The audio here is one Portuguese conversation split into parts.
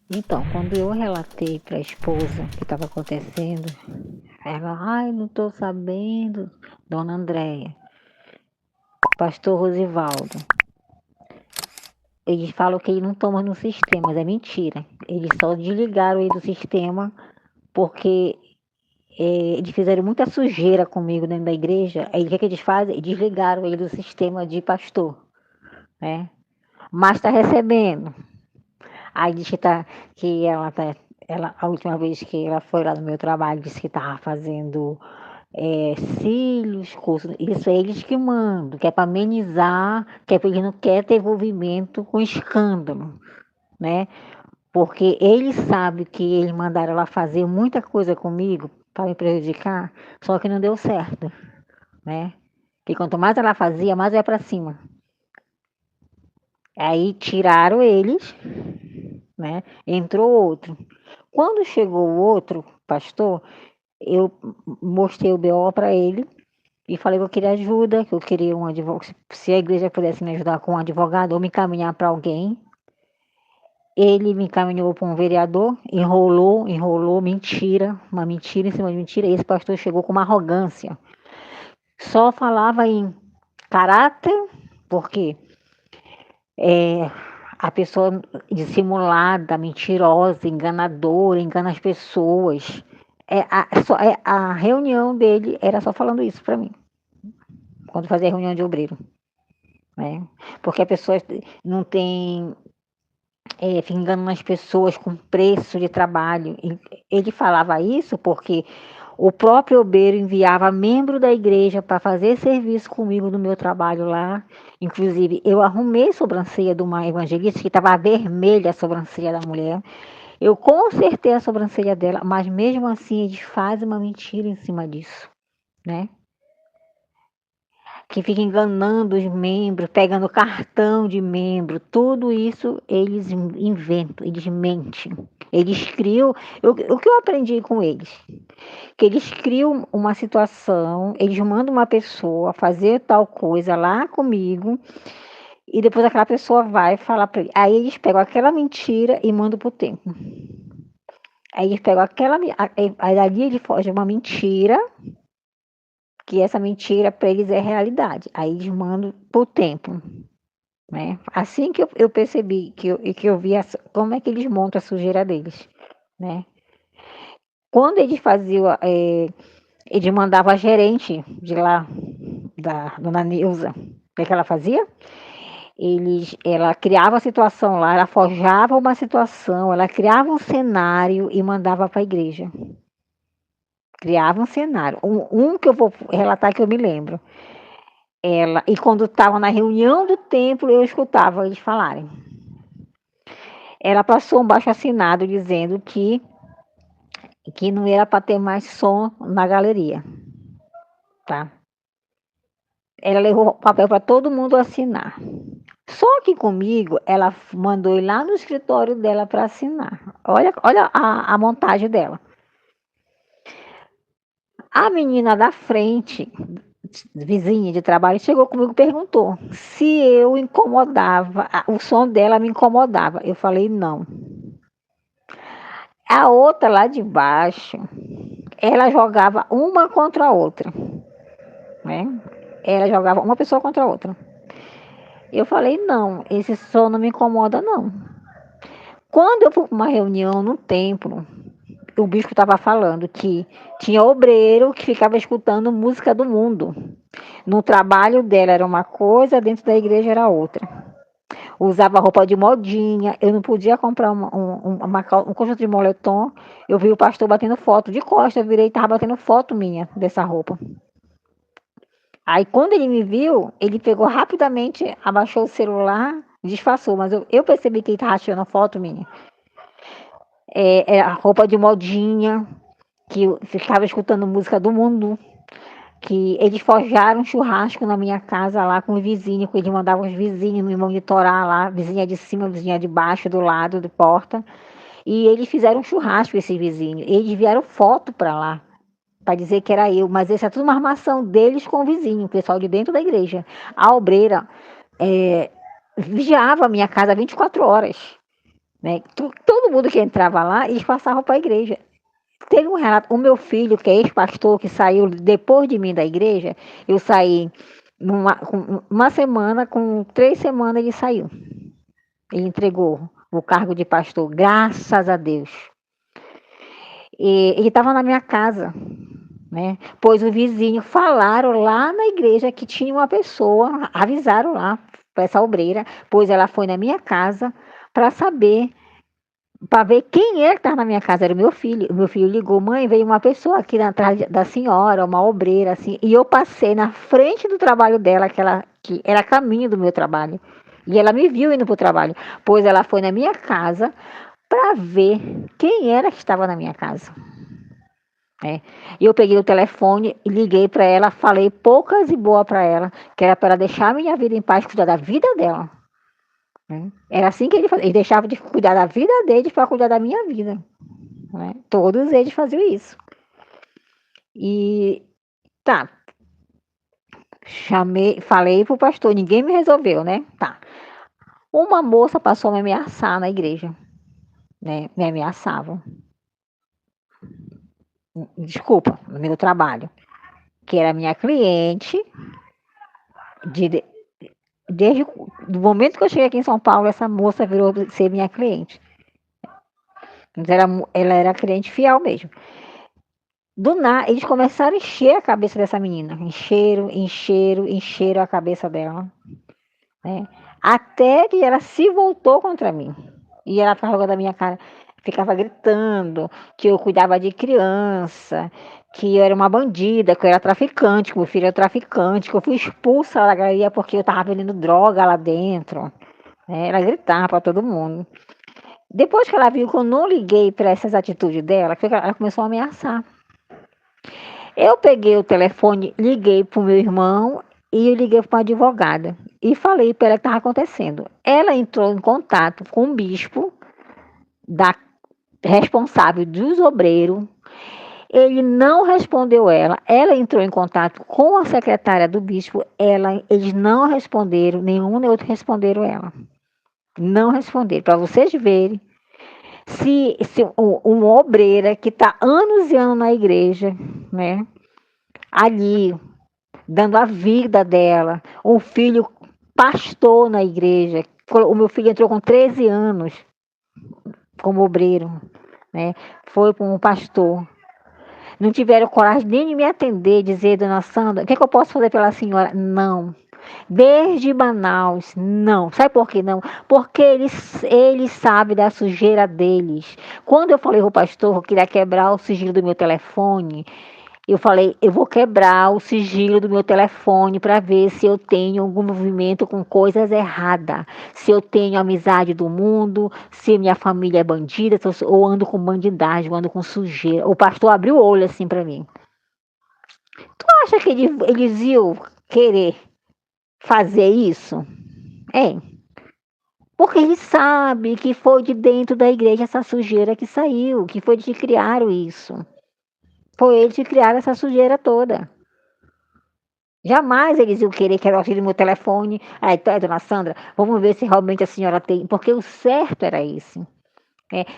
Então, quando eu relatei para a esposa o que estava acontecendo, ela: "Ai, não estou sabendo, dona Andréia, pastor Rosivaldo, eles falam que ele não toma no sistema, mas é mentira. Eles só desligaram ele do sistema porque, eles fizeram muita sujeira comigo dentro da igreja, aí o que que eles fazem? Desligaram ele do sistema de pastor, né, mas está recebendo". Aí diz que ela a última vez que ela foi lá no meu trabalho, disse que estava fazendo, cílios, curso isso é eles que mandam, que é para amenizar, que é porque eles não quer ter envolvimento com escândalo, né, porque eles sabem que eles mandaram ela fazer muita coisa comigo para me prejudicar, só que não deu certo, né, que quanto mais ela fazia, mais ia para cima. Aí tiraram eles, né, entrou outro. Quando chegou o outro pastor, eu mostrei o BO para ele e falei que eu queria ajuda, que eu queria um advogado, se a igreja pudesse me ajudar com um advogado ou me encaminhar para alguém. Ele me encaminhou para um vereador, enrolou, enrolou, mentira, uma mentira em cima de mentira. E esse pastor chegou com uma arrogância. Só falava em caráter, porque é, a pessoa dissimulada, mentirosa, enganadora, engana as pessoas. A reunião dele era só falando isso para mim, quando fazia reunião de obreiro, né? Porque a pessoa não tem, fica enganando as pessoas com preço de trabalho. Ele falava isso porque o próprio obreiro enviava membro da igreja para fazer serviço comigo no meu trabalho lá. Inclusive, eu arrumei sobrancelha de uma evangelista que estava vermelha a sobrancelha da mulher. Eu consertei a sobrancelha dela, mas mesmo assim eles fazem uma mentira em cima disso, né? Que fica enganando os membros, pegando cartão de membro, tudo isso eles inventam, eles mentem. Eles criam, o que eu aprendi com eles? Que eles criam uma situação, eles mandam uma pessoa fazer tal coisa lá comigo, e depois aquela pessoa vai falar para ele. Aí eles pegam aquela mentira e mandam pro tempo. Aí eles pegam aí dali ele foge uma mentira, que essa mentira para eles é realidade. Aí eles mandam pro tempo, né. Assim que eu percebi que eu vi como é que eles montam a sujeira deles, né. Quando eles faziam, eles mandavam a gerente de lá, da dona Neuza, o que que ela fazia? Ela criava a situação lá, ela forjava uma situação, ela criava um cenário e mandava para a igreja. Criava um cenário. Que eu vou relatar que eu me lembro, e quando estava na reunião do templo, eu escutava eles falarem. Ela passou um baixo-assinado dizendo que não era para ter mais som na galeria, tá. Ela levou o papel para todo mundo assinar. Só que comigo, ela mandou ir lá no escritório dela para assinar. Olha a montagem dela. A menina da frente, vizinha de trabalho, chegou comigo e perguntou se eu incomodava, o som dela me incomodava. Eu falei: "Não". A outra lá de baixo, ela jogava uma contra a outra, né. Ela jogava uma pessoa contra a outra. Eu falei: "Não, esse som não me incomoda não". Quando eu fui para uma reunião no templo, o bispo estava falando que tinha obreiro que ficava escutando música do mundo. No trabalho dela era uma coisa, dentro da igreja era outra. Usava roupa de modinha, eu não podia comprar um conjunto de moletom. Eu vi o pastor batendo foto de costas, eu virei e estava batendo foto minha dessa roupa. Aí quando ele me viu, ele pegou rapidamente, abaixou o celular, disfarçou, mas eu percebi que ele estava tirando foto minha. A roupa de modinha, que eu ficava escutando música do mundo, que eles forjaram um churrasco na minha casa lá com os vizinhos, que eles mandavam os vizinhos me monitorar lá, vizinha de cima, vizinha de baixo, do lado, de porta, e eles fizeram um churrasco, esses vizinhos, eles vieram foto para lá, para dizer que era eu, mas isso é tudo uma armação deles com o vizinho, o pessoal de dentro da igreja. A obreira vigiava a minha casa 24 horas, né? Todo mundo que entrava lá, eles passavam para a igreja. Teve um relato, o meu filho, que é ex-pastor, que saiu depois de mim da igreja, eu saí com uma semana, com 3 semanas ele saiu. Ele entregou o cargo de pastor, graças a Deus. E ele estava na minha casa, né? Pois o vizinho falaram lá na igreja que tinha uma pessoa, avisaram lá para essa obreira, pois ela foi na minha casa para saber, para ver quem era que estava na minha casa. Era o meu filho. O meu filho ligou: mãe, veio uma pessoa aqui atrás da senhora, uma obreira, assim. E eu passei na frente do trabalho dela, que era caminho do meu trabalho. E ela me viu indo para o trabalho, pois ela foi na minha casa para ver quem era que estava na minha casa. E eu peguei o telefone, liguei para ela, falei poucas e boas para ela, que era para ela deixar a minha vida em paz, cuidar da vida dela. Né? Era assim que ele fazia. Ele deixava de cuidar da vida deles para cuidar da minha vida. Né? Todos eles faziam isso. E tá, falei pro pastor, ninguém me resolveu, né? Tá. Uma moça passou a me ameaçar na igreja, né? Me ameaçavam. Desculpa, no meu trabalho. Que era minha cliente, de, desde o momento que eu cheguei aqui em São Paulo, essa moça virou ser minha cliente. Mas ela era cliente fiel mesmo. Do nada, eles começaram a encher a cabeça dessa menina. Encheram a cabeça dela. Né? Até que ela se voltou contra mim. E ela ficava jogando a minha cara, ficava gritando que eu cuidava de criança, que eu era uma bandida, que eu era traficante, que meu filho era traficante, que eu fui expulsa da galeria porque eu estava vendendo droga lá dentro. Né? Ela gritava para todo mundo. Depois que ela viu que eu não liguei para essas atitudes dela, ela começou a ameaçar. Eu peguei o telefone, liguei para o meu irmão e eu liguei para uma advogada e falei para ela o que estava acontecendo. Ela entrou em contato com o bispo da responsável dos obreiros. Ele não respondeu ela. Ela entrou em contato com a secretária do bispo. Eles não responderam, nenhum nem outro responderam ela. Não responderam. Para vocês verem se uma obreira que está anos e anos na igreja, né? Ali, dando a vida dela, um filho pastor na igreja. O meu filho entrou com 13 anos como obreiro, né? Foi para um pastor. Não tiveram coragem nem de me atender, dizer, dona Sandra, o que, é que eu posso fazer pela senhora? Não. Desde Manaus, não. Sabe por que não? Porque eles sabem da sujeira deles. Quando eu falei para o pastor que eu queria quebrar o sigilo do meu telefone, eu falei, eu vou quebrar o sigilo do meu telefone para ver se eu tenho algum movimento com coisas erradas. Se eu tenho amizade do mundo, se minha família é bandida, ou ando com bandidagem, ou ando com sujeira. O pastor abriu o olho assim para mim. Tu acha que eles iam querer fazer isso? É. Porque eles sabem que foi de dentro da igreja essa sujeira que saiu, que foi de que criaram isso. Foi eles que criaram essa sujeira toda. Jamais eles iam querer que era o auxílio do meu telefone. Aí, dona Sandra, vamos ver se realmente a senhora tem. Porque o certo era esse.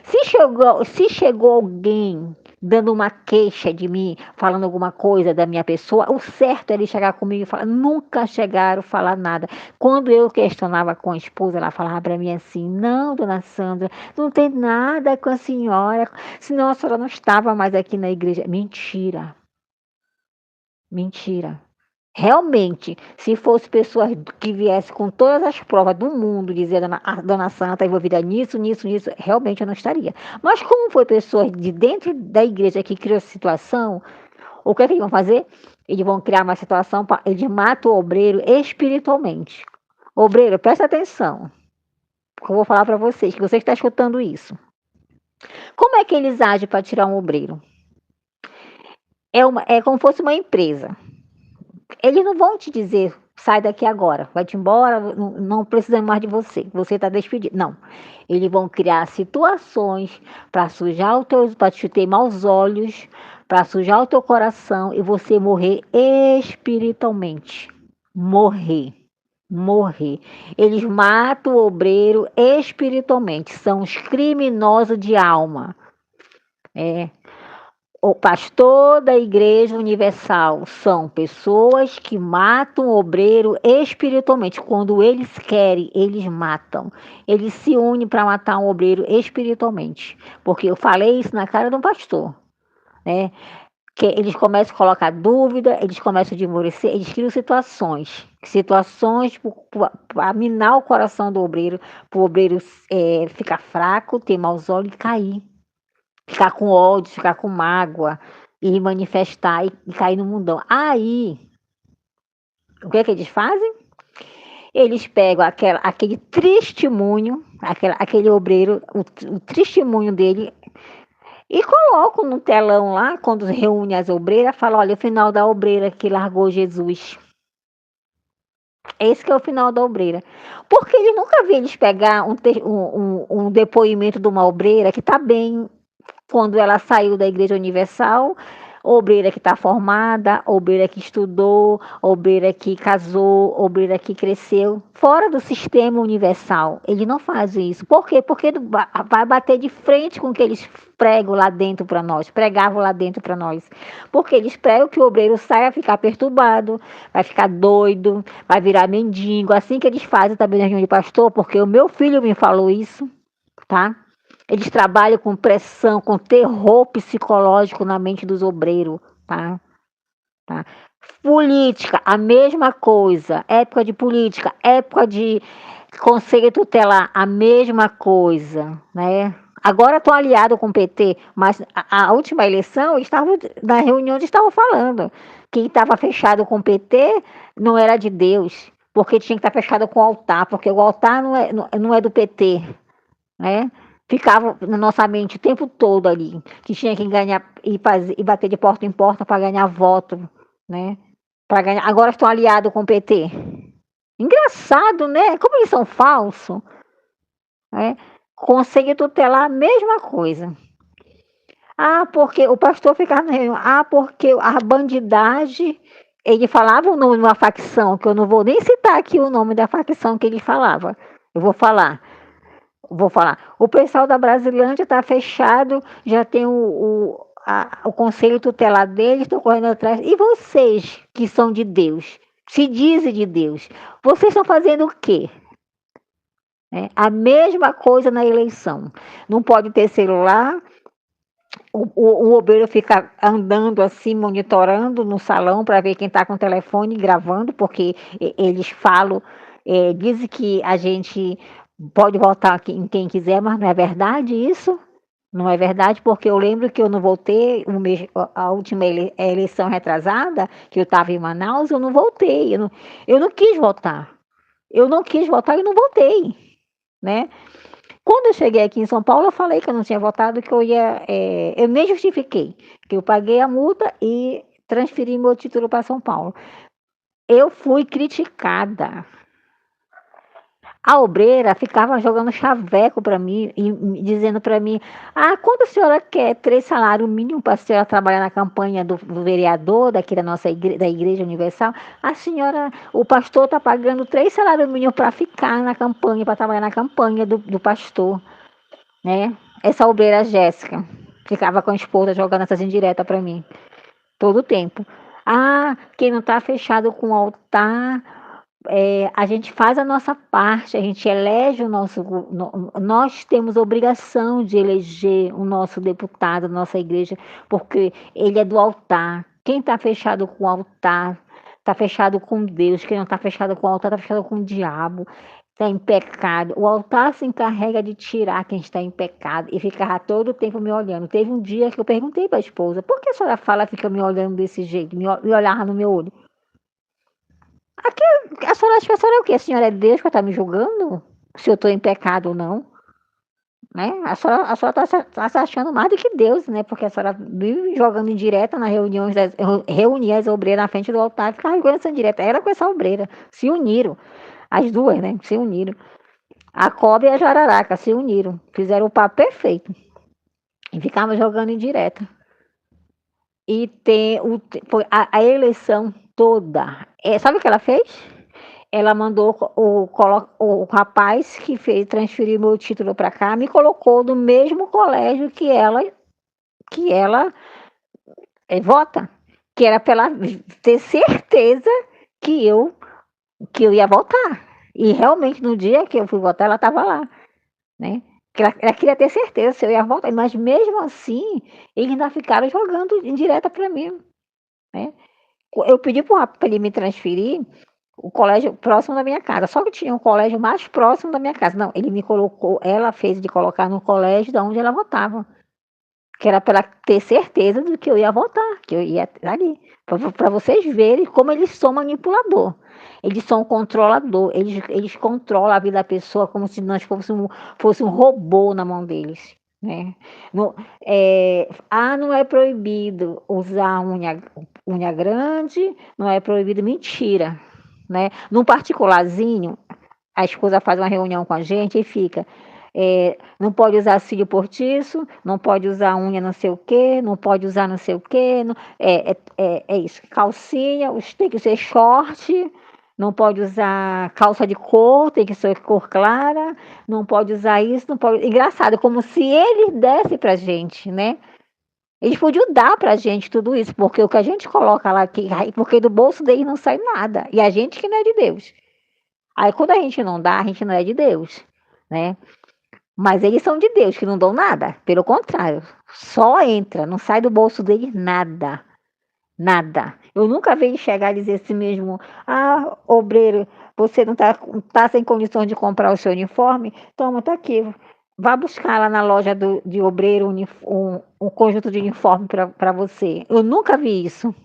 Se chegou alguém dando uma queixa de mim, falando alguma coisa da minha pessoa, o certo era ele chegar comigo e falar. Nunca chegaram a falar nada. Quando eu questionava com a esposa, ela falava para mim assim: não, dona Sandra, não tem nada com a senhora, senão a senhora não estava mais aqui na igreja. Mentira. Mentira. Realmente, se fosse pessoas que viessem com todas as provas do mundo, dizer a dona Santa está envolvida nisso, nisso, nisso, realmente eu não estaria. Mas como foi pessoas de dentro da igreja que criou essa situação, o que é que eles vão fazer? Eles vão criar uma situação, eles matam o obreiro espiritualmente. Obreiro, presta atenção, porque eu vou falar para vocês, que você está escutando isso. Como é que eles agem para tirar um obreiro? É como se fosse uma empresa. Eles não vão te dizer, sai daqui agora, vai-te embora, não precisamos mais de você está despedido. Não. Eles vão criar situações para sujar para te ter maus olhos, para sujar o teu coração e você morrer espiritualmente. Morrer. morrer. Eles matam o obreiro espiritualmente, são os criminosos de alma. É. O pastor da Igreja Universal são pessoas que matam o obreiro espiritualmente. Quando eles querem, eles matam. Eles se unem para matar um obreiro espiritualmente. Porque eu falei isso na cara do pastor, né? Que eles começam a colocar dúvida, eles começam a demorecer, eles criam situações para minar o coração do obreiro, para o obreiro ficar fraco, ter maus olhos e cair. Ficar com ódio, ficar com mágoa e manifestar e cair no mundão. Aí, o que é que eles fazem? Eles pegam aquele testemunho, aquele obreiro, o testemunho dele, e colocam no telão lá, quando reúne as obreiras, falam, olha, o final da obreira que largou Jesus. Esse que é o final da obreira. Porque eles nunca vi eles pegar um depoimento de uma obreira que está bem, quando ela saiu da Igreja Universal, obreira que está formada, obreira que estudou, obreira que casou, obreira que cresceu, fora do sistema universal. Ele não faz isso. Por quê? Porque vai bater de frente com o que eles pregam lá dentro para nós, pregavam lá dentro para nós. Porque eles pregam que o obreiro saia ficar perturbado, vai ficar doido, vai virar mendigo, assim que eles fazem também na reunião de pastor, porque o meu filho me falou isso, tá? Eles trabalham com pressão, com terror psicológico na mente dos obreiros, tá? Tá? Política, a mesma coisa. Época de política, época de conselho tutelar, a mesma coisa, né? Agora estou aliado com o PT, mas a última eleição, na reunião eles estavam falando. Quem estava fechado com o PT não era de Deus, porque tinha que estar fechado com o altar, porque o altar não é do PT, né? Ficava na nossa mente o tempo todo ali, que tinha que ganhar e bater de porta em porta para ganhar voto, né? Para ganhar. Agora estão aliados com o PT. Engraçado, né? Como eles são falsos, né? Conselho tutelar, a mesma coisa. Ah, porque o pastor ficava na reunião. Ah, porque a bandidagem. Ele falava o nome de uma facção, que eu não vou nem citar aqui o nome da facção que ele falava. Eu vou falar. Vou falar. O pessoal da Brasilândia está fechado, já tem o conselho tutelar deles, estão correndo atrás. E vocês, que são de Deus, se dizem de Deus, vocês estão fazendo o quê? A mesma coisa na eleição. Não pode ter celular, o obreiro fica andando assim, monitorando no salão para ver quem está com o telefone gravando, porque eles falam, dizem que a gente pode votar em quem quiser, mas não é verdade isso? Não é verdade, porque eu lembro que eu não voltei a última eleição retrasada, que eu estava em Manaus, eu não voltei, eu não quis votar. Eu não quis votar e não votei, né? Quando eu cheguei aqui em São Paulo, eu falei que eu não tinha votado, que eu ia. Eu nem justifiquei, que eu paguei a multa e transferi meu título para São Paulo. Eu fui criticada. A obreira ficava jogando chaveco para mim e dizendo para mim: ah, quando a senhora quer 3 salários mínimos para a senhora trabalhar na campanha do vereador daqui da nossa da Igreja Universal, a senhora, o pastor está pagando 3 salários mínimos para ficar na campanha, para trabalhar na campanha do pastor, né? Essa obreira Jéssica ficava com a esposa jogando essas indiretas para mim, todo o tempo. Ah, quem não está fechado com o altar, a gente faz a nossa parte, a gente elege o nosso. Nós temos obrigação de eleger o nosso deputado, a nossa igreja, porque ele é do altar. Quem está fechado com o altar, está fechado com Deus. Quem não está fechado com o altar, está fechado com o diabo. Está em pecado. O altar se encarrega de tirar quem está em pecado e ficava todo o tempo me olhando. Teve um dia que eu perguntei para a esposa: por que a senhora fala, fica me olhando desse jeito, me olhava no meu olho? Aqui, a senhora acha que a senhora é o quê? A senhora é Deus que está me julgando? Se eu estou em pecado ou não? Né? A senhora está se achando mais do que Deus, né? Porque a senhora vive jogando indireta nas reuniões, reunia as obreiras na frente do altar e ficava jogando essa indireta. Era com essa obreira. Se uniram. As duas, né? Se uniram. A cobra e a jararaca se uniram. Fizeram o papo perfeito. E ficavam jogando indireta. E tem a eleição toda. Sabe o que ela fez? ela mandou o rapaz que fez transferir meu título para cá, me colocou no mesmo colégio que ela vota, que era para ela ter certeza que eu que eu ia votar. E realmente no dia que eu fui votar, ela estava lá, né? Que ela queria ter certeza se eu ia votar, mas mesmo assim, eles ainda ficaram jogando indireta para mim, né? Eu pedi para ele me transferir o colégio próximo da minha casa, só que tinha um colégio mais próximo da minha casa. Não, ele me colocou, ela fez de colocar no colégio da onde ela votava, que era para ela ter certeza do que eu ia votar, que eu ia ali. Para vocês verem como eles são manipulador. Eles são controlador, eles controlam a vida da pessoa como se nós fosse um robô na mão deles. Né? No, não é proibido usar unha grande, não é proibido, mentira. Né? Num particularzinho, a esposa faz uma reunião com a gente e fica. Não pode usar cílio postiço, não pode usar unha não sei o quê, não pode usar não sei o quê. Não, é isso. Calcinha, tem que ser short, não pode usar calça de cor, tem que ser cor clara, não pode usar isso, não pode. Engraçado, como se eles dessem pra gente, né? Eles podiam dar pra gente tudo isso, porque o que a gente coloca lá, porque do bolso deles não sai nada. E a gente que não é de Deus. Aí quando a gente não dá, a gente não é de Deus, né? Mas eles são de Deus, que não dão nada. Pelo contrário, só entra, não sai do bolso deles nada. Nada. Eu nunca vi chegar e dizer assim mesmo, obreiro, você não tá sem condições de comprar o seu uniforme? Toma, tá aqui. Vá buscar lá na loja de obreiro um conjunto de uniforme para você. Eu nunca vi isso.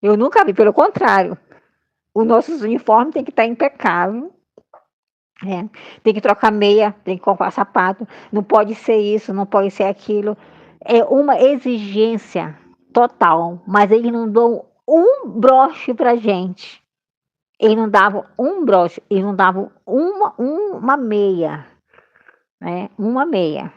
Eu nunca vi, pelo contrário. Os nossos uniformes têm que estar impecável. Tem que trocar meia, tem que comprar sapato, não pode ser isso, não pode ser aquilo. É uma exigência total, mas eles não dão um broche pra gente. Eles não davam um broche, eles não davam uma meia, né? Uma meia.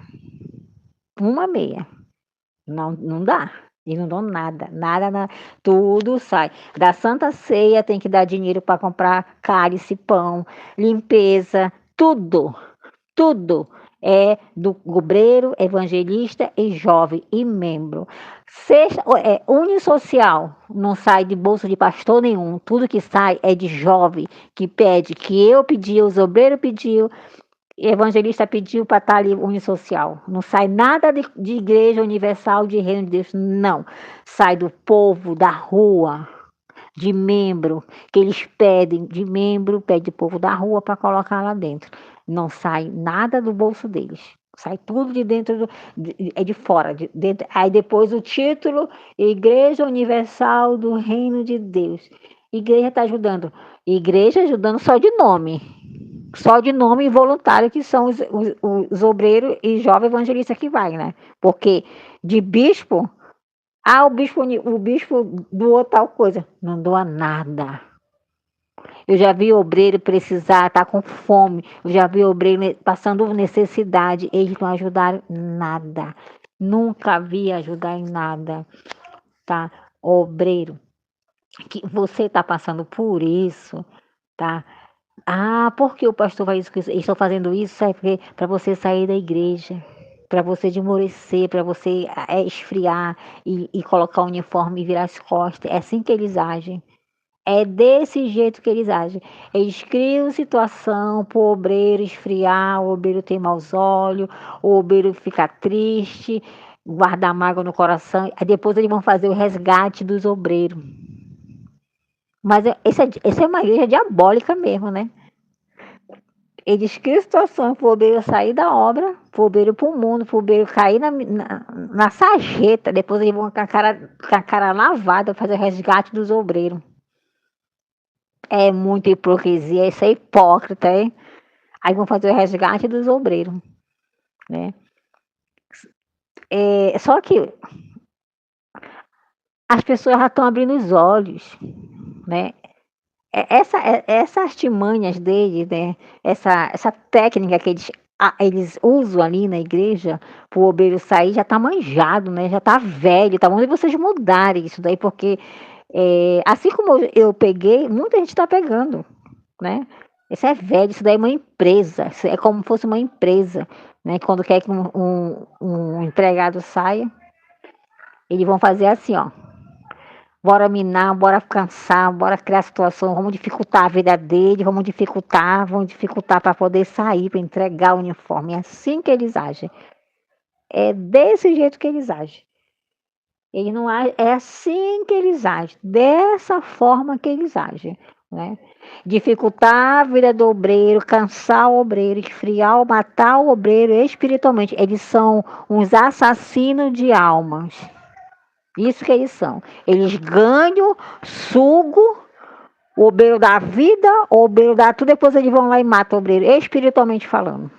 Não, não dá. Eles não dão nada, nada, tudo sai. Da Santa Ceia tem que dar dinheiro para comprar cálice, pão, limpeza, tudo. Tudo é do obreiro, evangelista e jovem e membro. Unisocial, não sai de bolsa de pastor nenhum. Tudo que sai é de jovem que pede, que eu pedi, os obreiros pediu, evangelista pediu para estar ali unisocial. Não sai nada de igreja universal, de reino de Deus, não. Sai do povo, da rua, de membro, que eles pedem de membro, pede o povo da rua para colocar lá dentro. Não sai nada do bolso deles. Sai tudo de dentro, é de fora. Dentro. Aí depois o título, Igreja Universal do Reino de Deus. Igreja está ajudando. Igreja ajudando só de nome. Só de nome voluntário, que são os obreiros e jovens evangelistas que vai, né? Porque de bispo, o bispo doou tal coisa. Não doa nada. Eu já vi obreiro precisar, tá com fome. Eu já vi obreiro passando necessidade. Eles não ajudaram nada. Nunca vi ajudar em nada, tá? Obreiro, que você está passando por isso, tá? Por que o pastor vai isso? Eles estão fazendo isso para você sair da igreja, para você demorecer, para você esfriar e colocar o uniforme e virar as costas. É assim que eles agem. É desse jeito que eles agem. Eles criam situação para o obreiro esfriar, o obreiro ter maus olhos, o obreiro ficar triste, guardar mágoa no coração. Aí depois eles vão fazer o resgate dos obreiros. Mas essa é uma igreja diabólica mesmo, né? Eles criam situação para o obreiro sair da obra, para o obreiro ir para o mundo, para o obreiro cair na sarjeta. Depois eles vão com a cara lavada fazer o resgate dos obreiros. É muita hipocrisia, isso é hipócrita, hein? Aí vão fazer o resgate dos obreiros, né? Só que as pessoas já estão abrindo os olhos, né? Essas artimanhas deles, né? Essa técnica que eles usam ali na igreja para o obreiro sair já está manjado, né? Já está velho, tá bom de vocês mudarem isso daí, porque assim como eu peguei, muita gente está pegando. né? Isso é velho, isso daí é uma empresa, isso é como se fosse uma empresa, né? Quando quer que um empregado saia, eles vão fazer assim, ó. Bora minar, bora cansar, bora criar situação, vamos dificultar a vida dele, vamos dificultar para poder sair, para entregar o uniforme. É assim que eles agem. É desse jeito que eles agem. Eles não agem, é assim que eles agem, dessa forma que eles agem, né? Dificultar a vida do obreiro, cansar o obreiro, esfriar ou matar o obreiro espiritualmente. Eles são uns assassinos de almas. Isso que eles são. Eles ganham, sugam o obreiro da vida, o obreiro dá tudo, depois eles vão lá e matam o obreiro, espiritualmente falando.